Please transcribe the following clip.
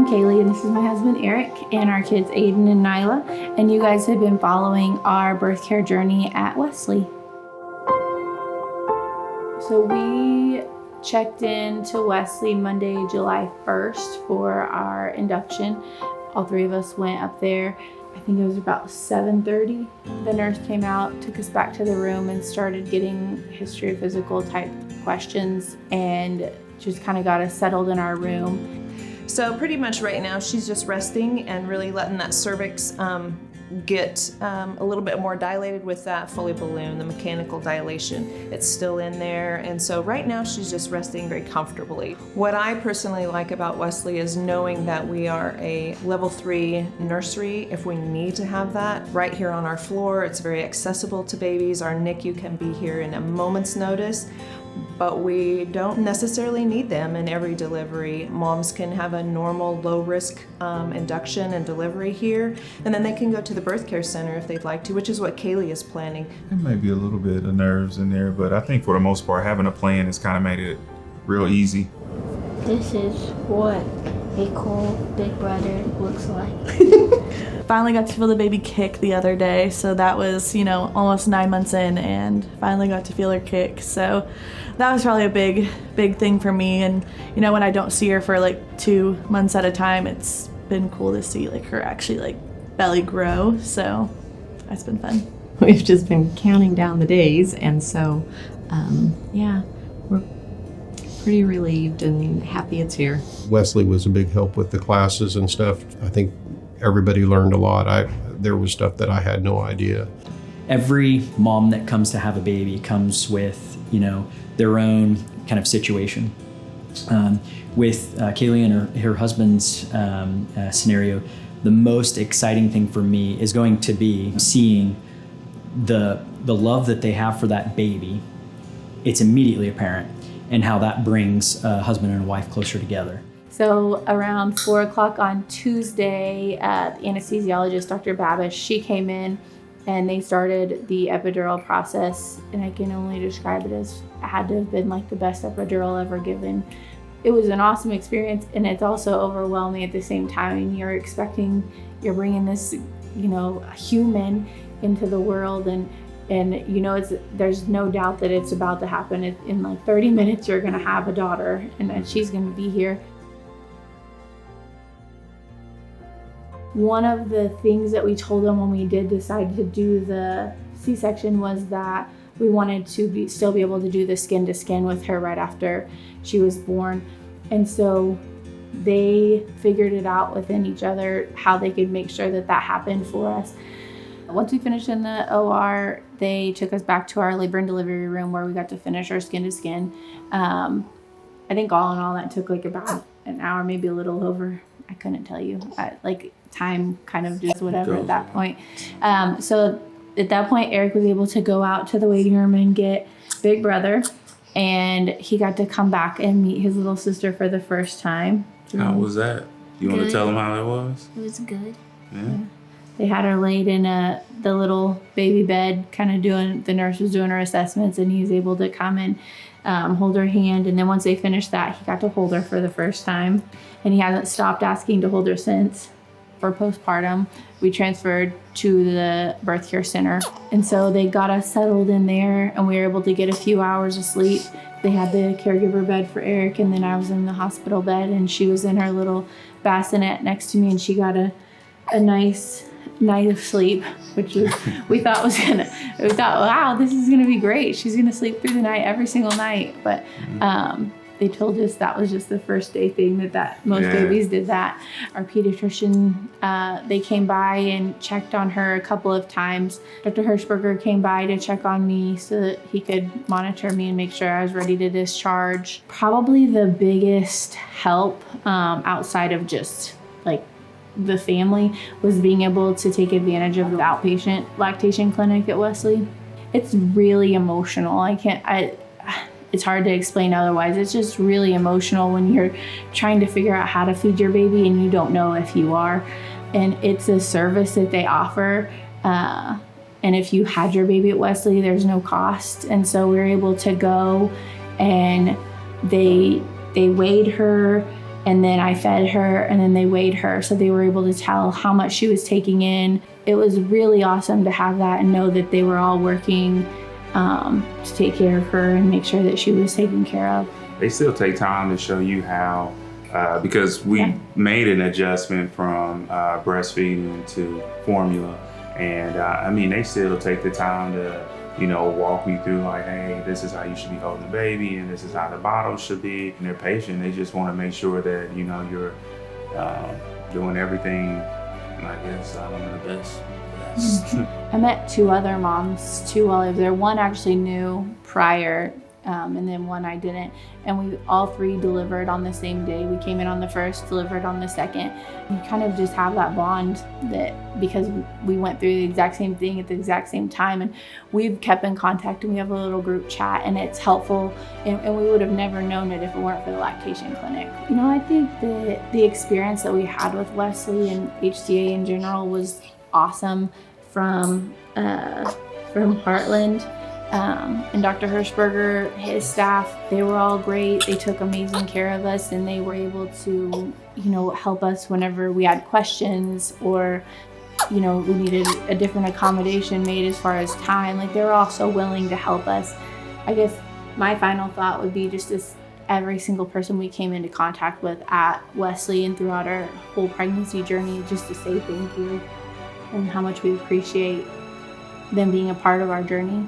I'm Kaleigh, and this is my husband Eric, and our kids Aiden and Nyla, and you guys have been following our birth care journey at Wesley. So we checked in to Wesley Monday, July 1st for our induction. All three of us went up there. I think it was about 7:30. The nurse came out, took us back to the room, and started getting history of physical type questions, and just kind of got us settled in our room. So pretty much right now she's just resting and really letting that cervix get a little bit more dilated with that Foley balloon, the mechanical dilation. It's still in there, and so right now she's just resting very comfortably. What I personally like about Wesley is knowing that we are a level 3 nursery if we need to have that right here on our floor. It's very accessible to babies. Our NICU can be here in a moment's notice, but we don't necessarily need them in every delivery. Moms can have a normal low-risk induction and delivery here, and then they can go to the birth care center if they'd like to, which is what Kaleigh is planning. There may be a little bit of nerves in there, but I think for the most part, having a plan has kind of made it real easy. This is what a cool big brother looks like. Finally got to feel the baby kick the other day, so that was, almost 9 months in, and finally got to feel her kick. So that was probably a big thing for me. And when I don't see her for like 2 months at a time, it's been cool to see her actually belly grow. So that's been fun. We've just been counting down the days, and so we're pretty relieved and happy it's here. Wesley was a big help with the classes and stuff. I think everybody learned a lot. There was stuff that I had no idea. Every mom that comes to have a baby comes with, their own kind of situation. With Kaleigh and her husband's scenario, the most exciting thing for me is going to be seeing the love that they have for that baby. It's immediately apparent, and how that brings a husband and a wife closer together. So around 4 o'clock on Tuesday, the anesthesiologist, Dr. Babish, she came in and they started the epidural process. And I can only describe it as it had to have been the best epidural ever given. It was an awesome experience, and it's also overwhelming at the same time. And you're bringing this, human into the world, and there's no doubt that it's about to happen. In 30 minutes, you're gonna have a daughter, and that she's gonna be here. One of the things that we told them when we did decide to do the C-section was that we wanted to still be able to do the skin to skin with her right after she was born. And so they figured it out within each other how they could make sure that happened for us. Once we finished in the OR, they took us back to our labor and delivery room where we got to finish our skin to skin. I think all in all that took about an hour, maybe a little over. I couldn't tell you. Time kind of just whatever at that point. So at that point, Eric was able to go out to the waiting room and get Big Brother, and he got to come back and meet his little sister for the first time. How was that? You want to tell him how it was? It was good. Yeah. They had her laid in the little baby bed, the nurse was doing her assessments, and he was able to come and hold her hand. And then once they finished that, he got to hold her for the first time. And he hasn't stopped asking to hold her since. For postpartum, we transferred to the birth care center. And so they got us settled in there, and we were able to get a few hours of sleep. They had the caregiver bed for Eric, and then I was in the hospital bed, and she was in her little bassinet next to me, and she got a nice night of sleep, which we thought, wow, this is gonna be great. She's gonna sleep through the night every single night. But they told us that was just the first day thing, that most babies did that. Our pediatrician, they came by and checked on her a couple of times. Dr. Hirschberger came by to check on me so that he could monitor me and make sure I was ready to discharge. Probably the biggest help outside of just the family was being able to take advantage of the outpatient lactation clinic at Wesley. It's really emotional. It's hard to explain otherwise. It's just really emotional when you're trying to figure out how to feed your baby and you don't know if you are. And it's a service that they offer. And if you had your baby at Wesley, there's no cost. And so we were able to go, and they weighed her, And then I fed her, and then they weighed her, so they were able to tell how much she was taking in. It was really awesome to have that and know that they were all working to take care of her and make sure that she was taken care of. They still take time to show you how, because we made an adjustment from breastfeeding to formula. And I mean, they still take the time to, walk me through like, hey, this is how you should be holding the baby, and this is how the bottle should be. And they're patient. They just want to make sure that, you're doing everything, I guess, the best. I met 2 other moms too while I was there. One actually knew prior, and then one I didn't. And we all 3 delivered on the same day. We came in on the 1st, delivered on the 2nd. You kind of just have that bond that because we went through the exact same thing at the exact same time, and we've kept in contact, and we have a little group chat, and it's helpful. And we would have never known it if it weren't for the lactation clinic. I think that the experience that we had with Wesley and HCA in general was awesome. From Heartland. And Dr. Hirschberger, his staff, they were all great. They took amazing care of us, and they were able to, help us whenever we had questions or, we needed a different accommodation made as far as time. Like, they were all so willing to help us. I guess my final thought would be just this: every single person we came into contact with at Wesley and throughout our whole pregnancy journey, just to say thank you and how much we appreciate them being a part of our journey.